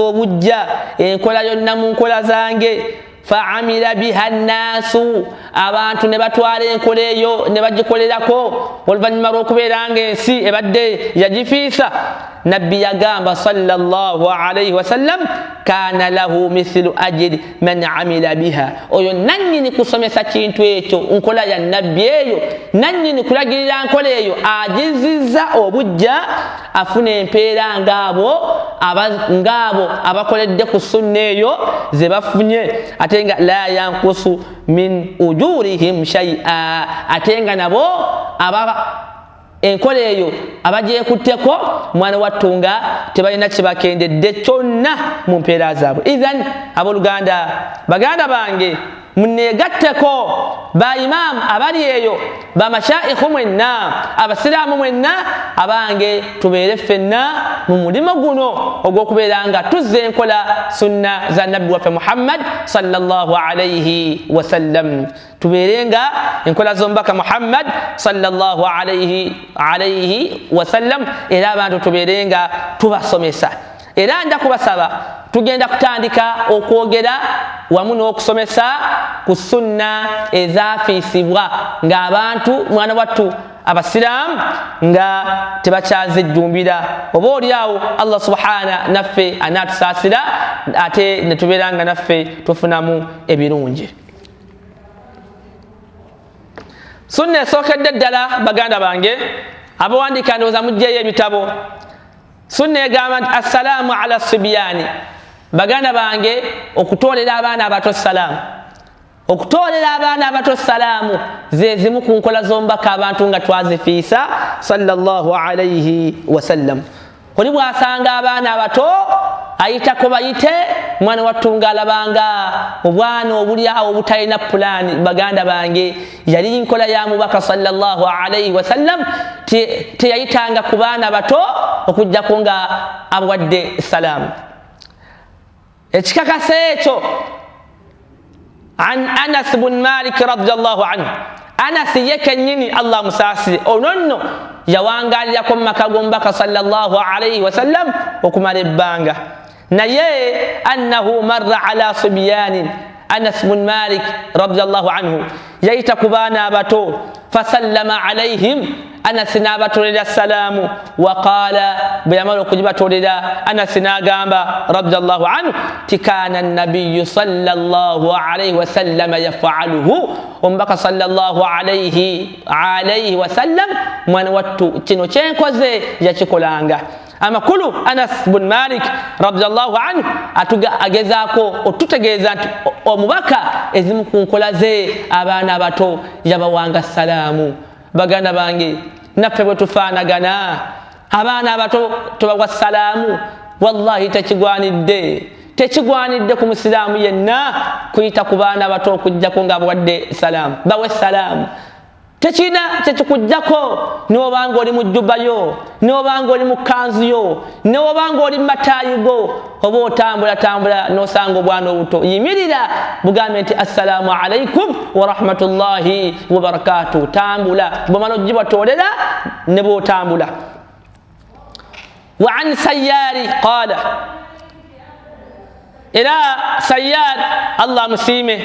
obujja enkola yonna mu nkola zange fa'amila biha an-nasu abantu ne batwala enkola eyo ne bagikolerako oluvannyuma lw'okubeera ng'ensi ebadde yagifiisa nabbi yagamba sallallahu alayhi wasallam kana lahu mithlu ajri man amila biha oyo nannyini kusomesa kintu ekyo nkola ya nabbi eyo nannyini kulagirira nkola eyo agizizza obujja afuna empeera ng'abo abakoledde ku sunna eyo ze bafunye ate nga la yankusu min ujurihim shay'a ate nga nabo enkola eyo abagyekutteko mwana wattunga tebalina kibakendedde kyonna mu mpeera zaabwe. Idhan abooluganda baganda bange muneegatteko ba imam abali eyo bamashaikhu mwenna abasiraamu mwenna abange tubeere ffenna mu mulimo guno ogw'okubeera nga tuzza enkola sunna za nabbi waffe Muhammad sallallahu alayhi wasallam tubeere nga enkola z'omubaka Muhammad sallallahu alayhi wasallam era abantu tubeere nga tubasomesa. Era nja kubasaba tugenda kutandika okwogera wamu n'okusomesa ku sunna ezaafiisibwa ng'abantu mwana wattu abasiraamu nga tebakyazijjumbira oba oliawo Allah subhana naffe anaatusaasira ate ne tubeera nga naffe tufunamu ebirungi. Sunna esookedde ddala baganda bange abawandiika ndowooza muggyeyo ebitabo. Sunna egamba nti assalaamu ala sibyani baganda bange okutolera abaana abato salaamu okutolera abaana abato salaamu ze zimu ku nkola z'omubaka abantu nga twazifiisa sallallahu alayhi wasallam oli bw'asanga abaana abato ayitako bayite mwana wattu ng'alabanga obwana obuli awo obutalina pulaani baganda bange yali nkola ya mubaka sallallahu alayhi wasallam teyayitanga ku baana bato okuggyako nga abawadde salaamu ekikakasa ekyo an Anas bun Malik radiyallahu anhu Anas yekennyini Allah musaasire ono nno yawangalirako mu maka g'omubaka sallallahu alayhi wasallam okumala ebbanga naye annahu marra ala sibyanin Anas bun Malik radiyallahu anhu yayita ku baana abato fasallama alayhim Anas n'abatolera salaamu waqaala bwe yamala okugibatolera Anas n'agamba radiyallahu anhu tikaana nabiyyu sallallahu alayhi wasallama yaf'aluhu omubaka sallallahu alayhi wasallam mwana wattu kino kyenkoze yakikolanga amakulu Anas bun Malik radiyallahu anhu agezaako otutegeeza nti omubaka ezimu ku nkola ze abaana abato yabawanga salaamu baganda bange naffe bwe tufaanagana abaana abato tubawa salaamu wallahi tekigwanidde ku musiraamu yenna kuyita ku baana abato okuggyako nga abawadde salaamu bawe salaamu tekina kyekikuggyako n'obanga oli mu jjubayo n'obanga oli mu kanzu yo n'obanga oli mu mataayi go oba otambula n'osanga obwana obuto yimirira bugambe nti assalaamu alaykum wa rahmatullahi wa barakatuh tambula bwomala ogibatolera ne bwotambula wa an sayyari qala era sayyar Allah musiime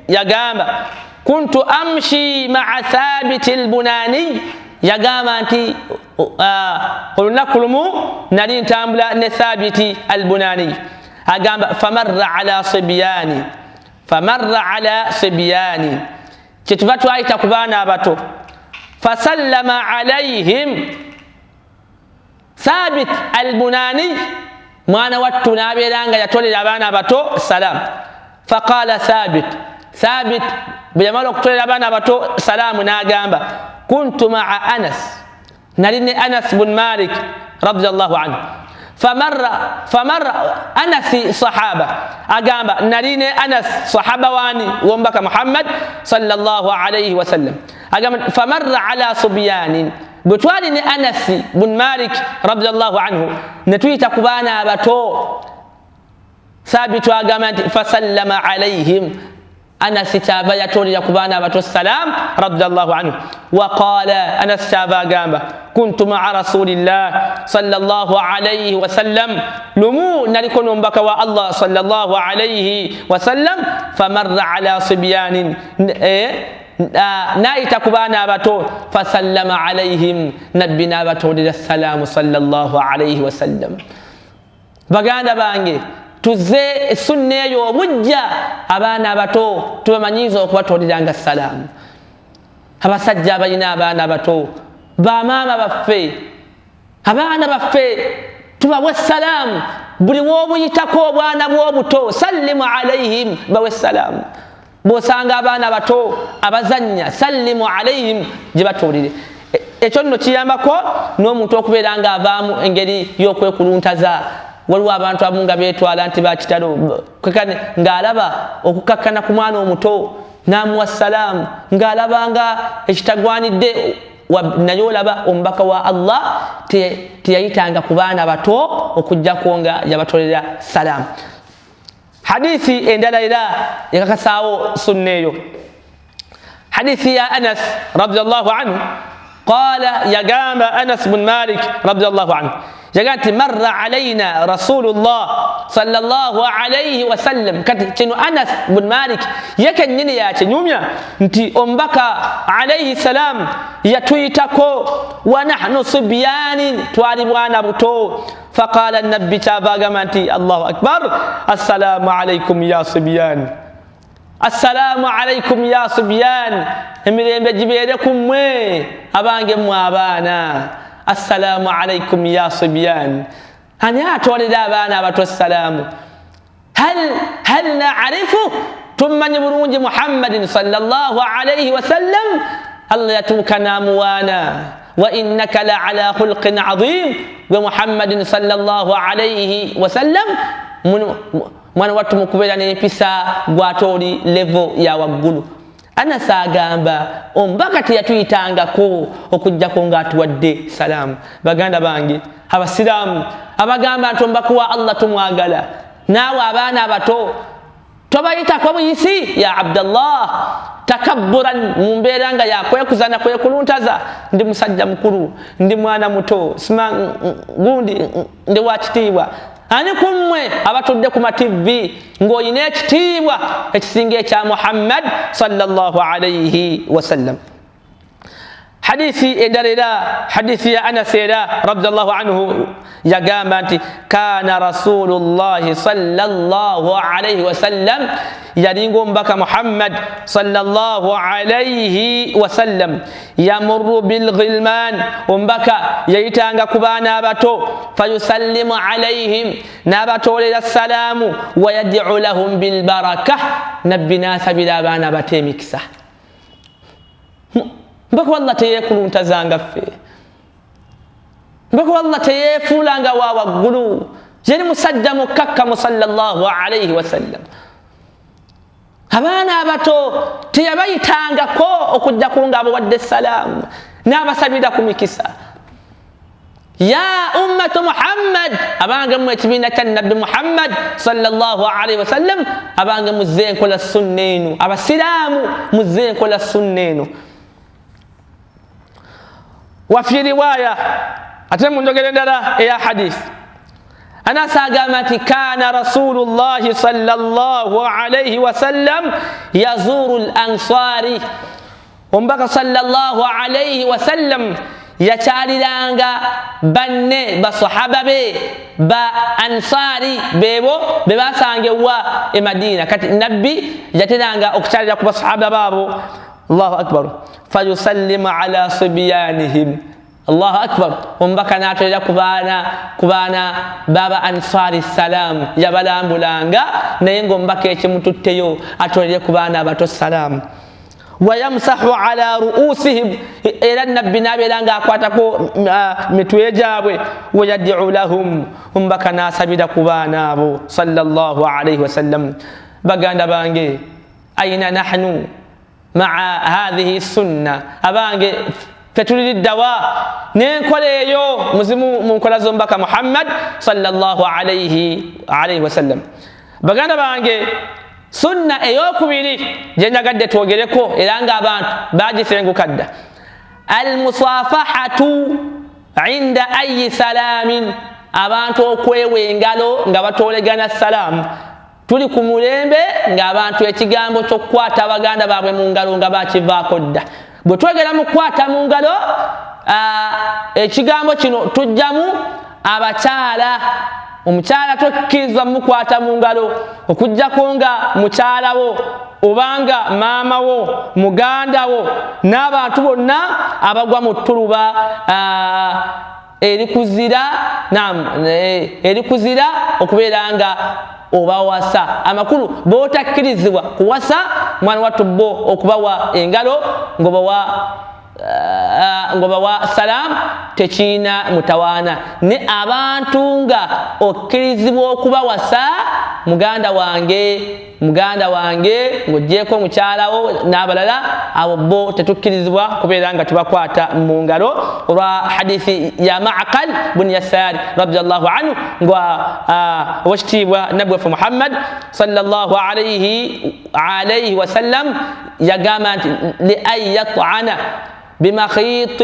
yagamba kuntu amshi ma'a Thabit al-Bunani yagamba nti olunaku lumu nali ntambula ne Thabit al-Bunani agamba famarra ala sibyani kyetuva twayita ku baana abato fasallama alayhim Thabit al-Bunani mwana wattu n'abeera nga yatolera abaana abato salaamu faqala Thabit bwe yamala okutolera abaana abato salaamu n'agamba kuntu ma'a Anas nali ne Anas bun Malik radiyallahu anhu famarra Anasi sahaba agamba nali ne Anas sahaba wani w'omubaka Muhammad sallallahu alayhi wasallam agamba famarra ala subyanin bwe twali ne Anasi bun Malik radiyallahu anhu ne tuyita ku baana abato Thabitu agamba nti fasallama alayhim Anas kyava yatolera ku baana abato salaam radiyallahu anhu waqala Anas kyava agamba kuntu ma'a rasulillah sallallahu alayhi wasallam lumu naliko n'omubaka wa Allah sallallahu alayhi wasallam famarra ala sibyanin naayita ku baana abato fasallama alayhim nabbi n'abatolera salaamu sallallahu alayhi wasallam baganda bange tuze sunna eyo obujja abaana abato tubamanyiiza okubatoleranga salaamu abasajja abalina abaana abato bamaama baffe abaana baffe tubawe salaamu buli w'obuyitako obwana bw'obuto sallimu alayhim bawe salaamu bw'osanga abaana abato abazannya sallimu alayhim gye batolere ekyo nno kiyambako n'omuntu okubeera nga avaamu engeri y'okwekuluntaza waliwo abantu abamu nga beetwala nti bakitalo ng'alaba okukakkana ku mwana omuto n'amuwa salaamu ng'alaba nga ekitagwanidde naye olaba omubaka wa Allah teyayitanga ku baana bato okuggyako nga yabatolera salaamu hadithi endala era yakakasaawo sunna eyo hadithi ya Anas radiyallahu anhu qala yagamba Anas bun Malik radiyallahu anhu yagati marra alayna rasulullah sallallahu alayhi wasallam kati kino Anas bun Malik yekennyini yakinyumya nti omubaka alayhi salam yatuyitako wa nahnu sibyanin twali bwana buto faqala an-nabbi tabagama nti Allahu akbar assalamu alaykum ya sibyan assalamu alaykum ya sibyan emirembe gibeere kumwe abange mu abaana assalamu alaykum ya sibyan ani atolera abaana abato salaamu هل نعرفه ثم نبرونج محمد صلى الله عليه وسلم الله يتوكنا موانا وإنك لعلى خلق عظيم ومحمد صلى الله عليه وسلم من واتم كبيراني بيسا غواتوري ليفو يا وغولو أنا ساغامبا أمبكتي يتويتانغا كو okujja ko ngatuwadde salam baganda bangi abasilamu abagamba ntombakwa Allah tumwagala nawe abaana abato tobayita ko buyisi ya Abdallah takabburan mumberanga yakwekuzana kwekuluntaza ndi musajja mukuru ndi mwana muto sima gundi ndi wakitiibwa ani kumwe abatudde ku TV ng'oyina ekitiibwa ekisinga ekya Muhammad sallallahu alayhi wasallam. حديثي إدارة حديثي أنا سيرا رضي الله عنه يقام كان رسول الله صلى الله عليه وسلم يرينكم بك محمد صلى الله عليه وسلم يمر بالغلمان ومبك ييتانغ كبانا باتو فيسلم عليهم نباتو للسلام ويدعو لهم بالبركة نبنا سبيلا بانا باتيمكسا mbako Allah teyekuluntaza ffe mbako Allah teyefulanga wa waggulu yeri musajja mukakkamu sallallahu alayhi wasallam abaana abato teyabayitangako okujja kunga abawadde salaamu n'abasabira ku mikisa ya ummatu Muhammad abange mu ekibiina kya nabbi Muhammad sallallahu alayhi wasallam abange muzze nkola sunna eno abasiraamu muzze nkola sunna eno. وفي رواية أتم نجلنا يا حديث أنا ساقامتي كان رسول الله صلى الله عليه وسلم يزور الأنصار ومبقى صلى الله عليه وسلم يشاري لانغا بني بصحابة بأنصاري بيبو بباسانجي ومدينة كت النبي يتلانغا أكتاري لكم بصحابة بابو الله أكبر فيسلم على صبيانهم الله أكبر ومبكى ناتو كبانا بابا أنصار السلام يبلا مبلانغا نينغو مبكى يشمتوتيو أتولي كبانا باتو السلام ويمسح على رؤوسهم إلى النبي نابلانغا أكواتكو متويجابي ويدعو لهم ومبكى ناسبيدا كبانا صلى الله عليه وسلم بغانا بانجي أين نحن مع هذه السنة أبانجي فتولي الدواء نينكولي يو مسلمو منكولا زنبك محمد صلى الله عليه وسلم بغانا بانجي سنة ايوكو بيلي جنجا قد توغيريكو إلانغا بانت باجي سينغو كدا المصافحة عند أي سلام أبانتو كوي وينغالو نغباتولي غانا السلام tuli ku mulembe ng'abantu ekigambo ky'okukwata abaganda baabwe mu ngalo nga bakivaako dda bwe twegera mu kukwata mu ngalo ekigambo kino tujjamu abakyala omukyala tokkirizibwa mukwata mu ngalo okuggyako nga mukyala wo obanga maama wo muganda wo n'abantu bonna abagwa mu ttuluba erikuzira okubeera nga obawasa amakulu botakkirizibwa kuwasa mwana wattu bo okubawa engalo ngobawa salam tekiina mutawaana ne abantu nga okkirizibwa okubawasa muganda wange ng'oggyeko mukyalawo n'abalala abo bo tetukkirizibwa kubeera nga tubakwata mu ngalo olwa hadithi ya Ma'qal bun Yasar radiyallahu anhu wekitiibwa nabbi waffe Muhammad sallallahu alayhi wasallam yagamba nti li an yat'ana بمخيط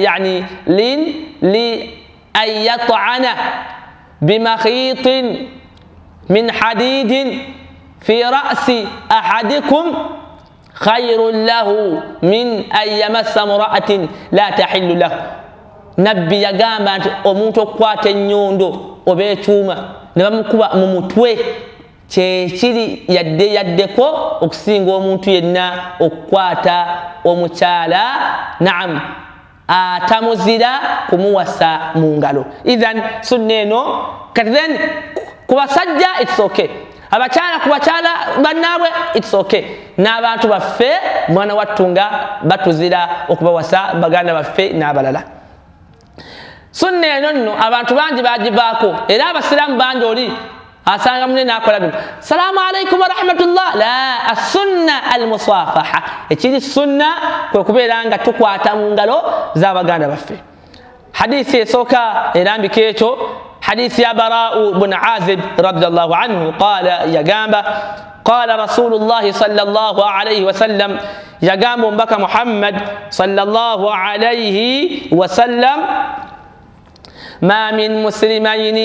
يعني لأن يطعن بمخيط من حديد في رأس أحدكم خير له من أن يمس امرأة لا تحل له نبي يقام أموتو قوات النيوندو وبيتوما نبامكوا ممتوي kyekiri yaddeko okusinga omuntu yenna okukwata omukyala naam atamuzira kumuwasa mu ngalo. Idhan sunna eno kati then ku basajja it's okay abakyala ku bakyala bannaabwe it's okay n'abantu baffe mwana wattu nga batuzira okubawasa baganda baffe n'abalala. Sunna eno nno abantu bangi bagivaako era abasiraamu bangi oli asanga munne n'akola bino salaamu alaikum wa rahmatullah la assunna almusafaha ekiri sunna kwe kubeera nga tukwata mu ngalo z'abaganda baffe. Hadithi esooka erambika ekyo حديث يا براء بن عازب رضي الله عنه قال يقام قال رسول الله صلى الله عليه وسلم يقام بك محمد صلى الله عليه وسلم ما من مسلمين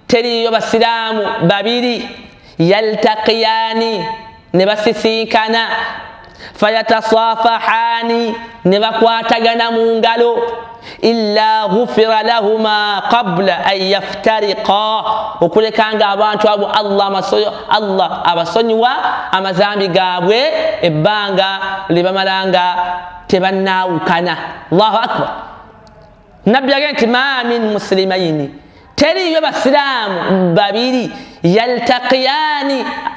تري بسلام بابيري يلتقيان نبسسيكنا فيتصافحان نبقواتغنا منغلو إلا غفر لهما قبل أن يفترقا وكل كان غابانتو أبو الله أبسونيوا أما زامبي غابوي إبانغا لبمالانغا تبناو كان الله أكبر. نبي أغنك ما من مسلمين تري يبسلام بابيري يلتقيان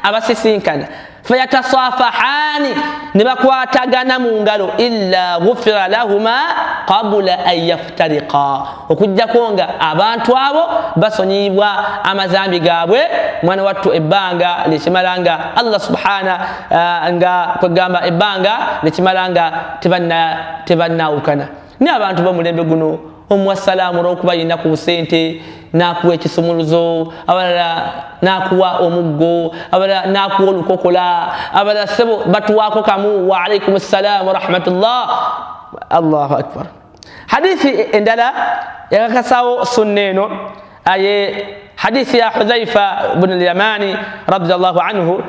أبسسين كان فيتصافحان نبقواتغنا منغلو إلا غفر لهما قبل أن يفترقا okujja konga abantu abo basonyibwa amazambi gaabwe mwana wattu ebbanga likimalanga Allah subhana nga kwegamba ebbanga likimalanga tebannawukana ni abantu bamulembe guno omwasalaamu olw'okuba yina ku busente nakuwa ekisumuluzo abalala nakuwa omuggo abalala nakuwa olukokola abalala sebo batuwaako kamu wa alaikum assalam wa rahmatullah. Allahu akbar. Hadithi endala yakakasawo sunna eno aye hadithi ya Hudhaifa ibn al-Yamani radiyallahu anhu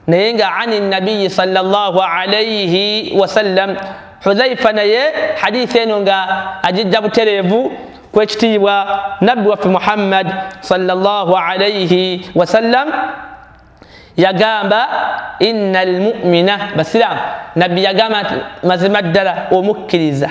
nayenga ani nabii sallallahu alayhi wasallam. Hudhaifa naye hadithi eno nga ajijja butereevu kwekitiibwa nabbi waffe Muhammad sallallahu alayhi wasallam yagamba inna almu'mina basiram nabbi yagamba mazima ddala omukkiriza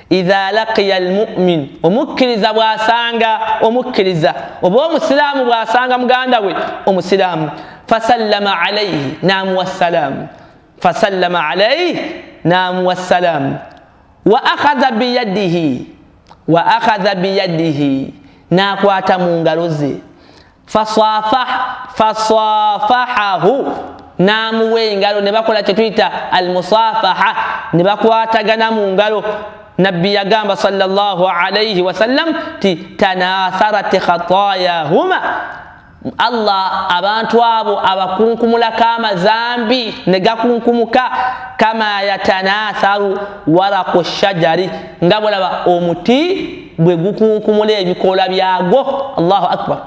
idha laqiya almu'min omukkiriza bwasanga omukkiriza oba omusiraamu bwasanga muganda we omusiraamu fasallama alayhi namuwa salaam fasallama alayhi namuwa salaam wa akhadha biyadihi nakwata mu ngalo ze fasafahahu namuwa engalo ne bakola kye tuyita almusafaha ne bakwatagana mu ngalo. Nabbi yagamba sallallahu alayhi wasallam ti tanatharat khatayahuma Allah abantu abo abakunkumulako amazambi ne gakunkumuka kama yatanatharu waraqu shajari nga bwolaba omuti bwe gukunkumula ebikoola byagwo. Allahu akbar.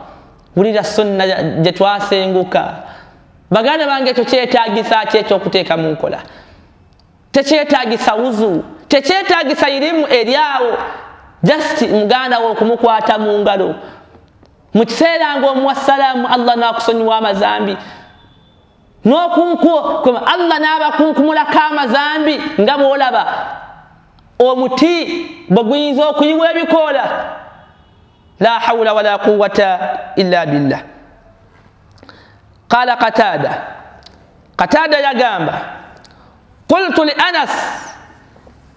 Wulira sunna gye twasenguka baganda bange ekyo kyetaagisa ki ekyokuteeka mu nkola tekyetaagisa wuzu tekyetaagisa irimu eryawo just muganda wo okumukwata mu ngalo mu kiseera ng'omuwa salaamu Allah n'akusonyiwa amazambi n'okunkuwa Allah n'abakunkumulako amazambi nga bw'olaba omuti bwe guyinza okuyiwa ebikoola. La hawla wala quwwata illa billah. Qala Qatada yagamba qultu li Anas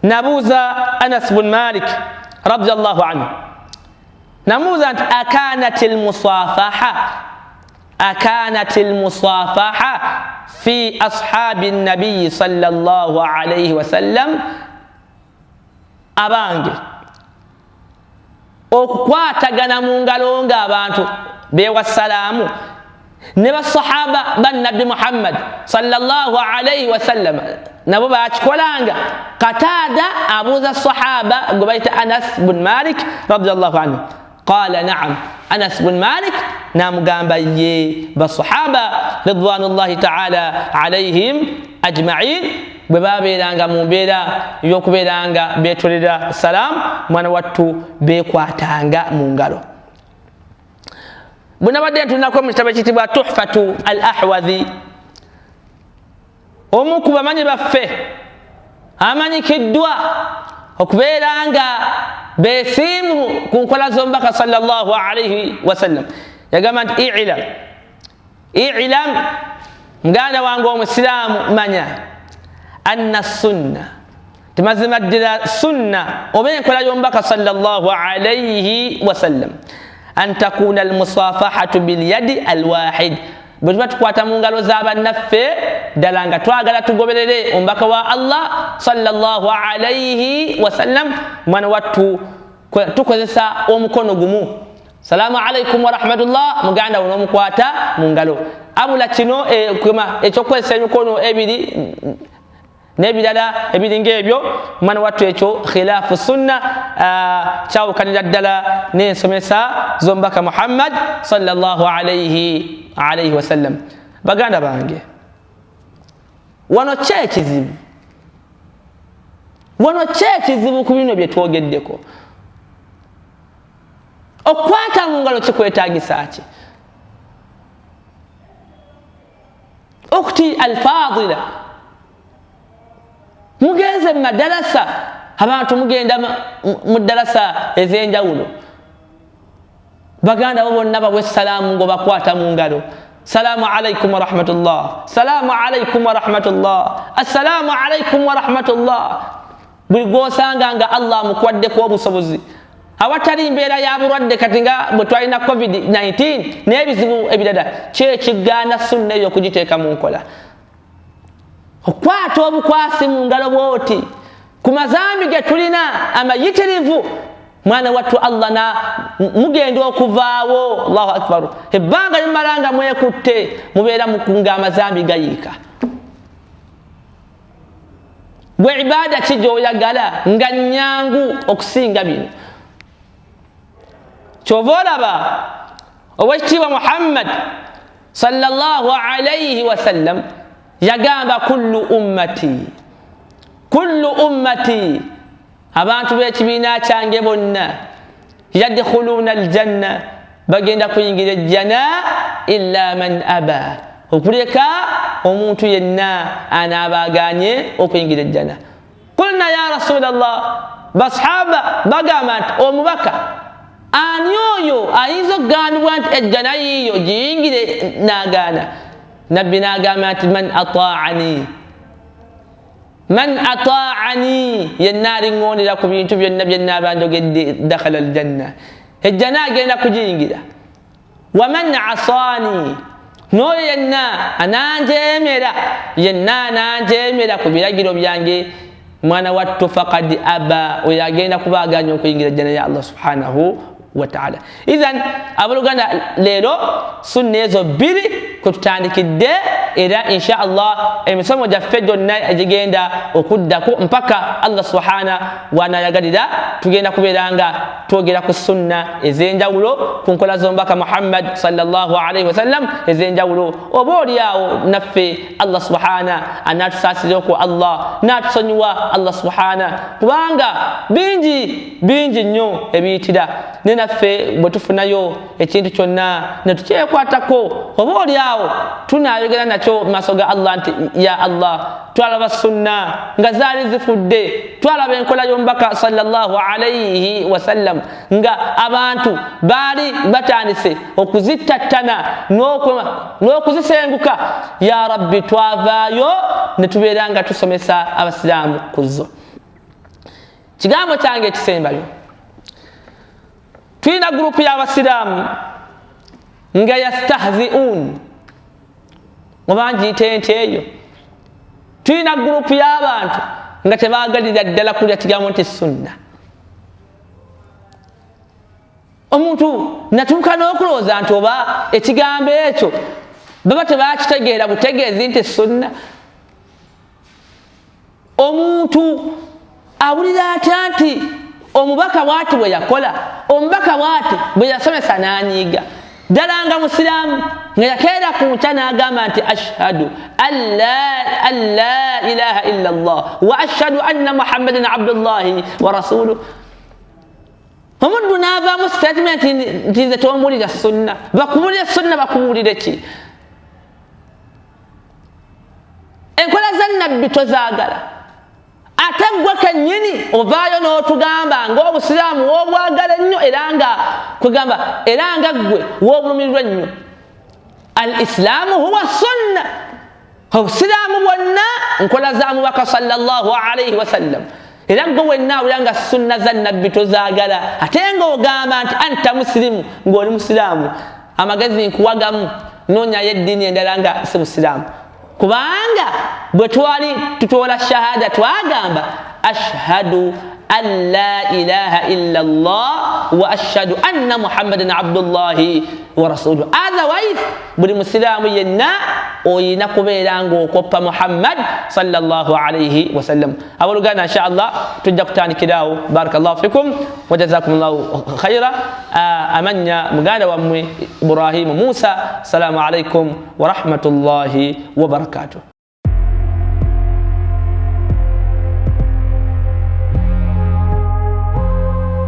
nabuuza Anas bin Malik radiyallahu anhu namuuza nti akanat almusafaha fi ashabi nabiyi sallallahu alayhi wasallam abange okukwatagana mu ngalo ng'abantu beewa salaamu ne basahaba bannabbi Muhammad sallallahu alayhi wasallam nabo bakikolanga. Qatada abuuza sahaba gwe bayita Anas bin Malik radiyallahu anhu qala na'am. Anas bin Malik namugamba ye basahaba ridwanullahi ta'ala alayhim ajma'in bwe babeeranga mu mbeera y'okubeeranga beetolera salaamu mwana wattu beekwatanga mu ngalo. Bunabadde tunako mu kitabo ekitibwa Tuhfatu al-Ahwazi omu ku bamanyi baffe amanyikiddwa okubeeranga beesiimu ku nkola z'omubaka sallallahu alayhi wasallam yagamba nti i'lam i'lam muganda wange omusiraamu manya anna sunna temazima ddira sunna oba enkola y'omubaka sallallahu alayhi wasallam an takuna almusafahatu bilyadi alwahid bwe tuba tukwata mu ngalo z'abannaffe ddala nga twagala tugoberere omubaka wa allah sallallahu alayhi wasallam mwana wattu tukozesa omukono gumu salaamu alaikum wa rahmatullah muganda wo n'omukwata mu ngalo abula kino ekyokukozesa emikono ebiri n'ebirala ebiringa ebyo mwana wattu ekyo khilaafu sunna kyawukanira ddala n'ensomesa z'omubaka muhammad sallallahu alayhi wasallam. baganda bange wano kyekizibu ku bino bye twogeddeko okwata mu ngalo kikwetaagisa ki ukhti alfadila mugenze mu madarasa abantu mugenda mu darasa ez'enjawulo baganda bo bonna bawe salaamu ng'obakwata mu ngalo salaamu alaikum wa rahmatullah salaamu alaikum wa rahmatullah assalaamu alaikum wa rahmatullah buli gw'osanga nga allah amukwaddeko obusobozi awatali mbeera ya bulwadde kati nga bwe twalina covid-19 n'ebizibu ebirala kyekigaana sunna eyo okugiteeka mu nkola okwata obukwasi mu ngalo bwoti ku mazambi ge tulina amayitirivu mwana wattu allah na mugenda okuvaawo allahu akbar ebbanga limalanga mwekutte mubeera mukunga amazambi gayiika gwe ibaada ki gy'oyagala nga nnyangu okusinga bino kyova olaba owekitiibwa muhammad sallallahu alayhi wasallam yagamba kullu ummati abantu b'ekibiina kyange bonna yadkhuluna aljanna bagenda kuyingira ejjana illa man aba okuleka omuntu yenna anaabaganye okuyingira ejjana. Qulna ya rasulallah basahaba bagamba nti omubaka ani oyo ayinza okugambibwa nti ejjana yiyo giyingire n'agaana? nabbi n'agamba nti man ataani yenna aliŋŋondera ku bintu byonna byenna abanjogedde dakhala aljanna ejjana agenda kugiyingira. waman asaani n'oyo yenna ananjeemera ku biragiro byange mwana wattu faqad aba oyo agenda kubaaganya okuyingira ejjana ya allah subhanahu wa ta'ala. Idhan abaluganda leero sunna ezo bbiri kututandikidde era insha allah emisomo gyaffe gyonna egigenda okuddako mpaka allah subhana wanayagalira tugenda kubeeranga twogera ku sunna ez'enjawulo ku nkola z'omubaka muhammad sallallahu alayhi wasallam ez'enjawulo. oba oliawo naffe allah subhana anatusaasireko allah natusonyiwa allah subhana kubanga bingi nnyo ebiyitira ne naffe bwe tufunayo ekintu kyonna ne tukyekwatako oba oliawo tunayogera nakyo mu maaso ga allah nti ya allah twalaba sunna nga zaali zifudde twalaba enkola y'omubaka sallallahu alayhi wasallam nga abantu baali batandise okuzittattana n'okuzisenguka. ya rabbi twavaayo ne tubeera nga tusomesa abasiraamu ku zo. kigambo kyange ekisembayo tulina gurupu y'abasiraamu nga yastahzi'un oba ngiyite nti eyo. tulina gurupu y'abantu nga tebaagalira ddala kulya kigambo nti sunna. omuntu natuuka n'okulowooza nti oba ekigambo ekyo baba tebakitegeera butegeezi nti sunna. omuntu awulira atya nti omubaka bwati bwe yakola, omubaka bwati bwe yasomesa n'anyiiga. ddala nga musiraamu nga yakeera ku nkya n'agamba nti ashhadu an la ilaha illa allah wa ashhadu anna muhammadan abdullahi wa rasuluh. omuddu n'avaamu statement nti nze tomuwulira sunna. bakubuulire sunna bakubuulire ki? enkola za nabbi tozaagala ate gwe kennyini ovaayo n'otugamba ng'obusiraamu woobwagala ennyo era nga kwegamba era nga ggwe woobulumirirwa ennyo. al-islamu huwa sunna obusilamu bwonna nkola za mubaka sallallahu alayhi wasallam era gwe wenna awulanga sunna za nabbi tozaagala ate ng'ogamba nti anta musilimu ng'oli musiraamu amagezi nkuwagamu noonyayo eddiini endala nga si busiraamu kubanga bwe twali tutoola shahada twagamba ashhadu an la ilaha illa Allah wa ashhadu anna Muhammadan abdullahi wa rasuluhu. Otherwise buli musiraamu yenna oyina kubeera ng'okoppa Muhammad sallallahu alayhi wa sallam. Abaluganda insha Allah tujja kutandikirawo. Barakallahu fikum wa jazakumullahu khaira. Amanya muganda wammwe Ibrahim Musa. Assalamu alaykum wa rahmatullahi wa barakatuh.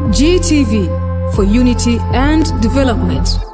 GTV for unity and development.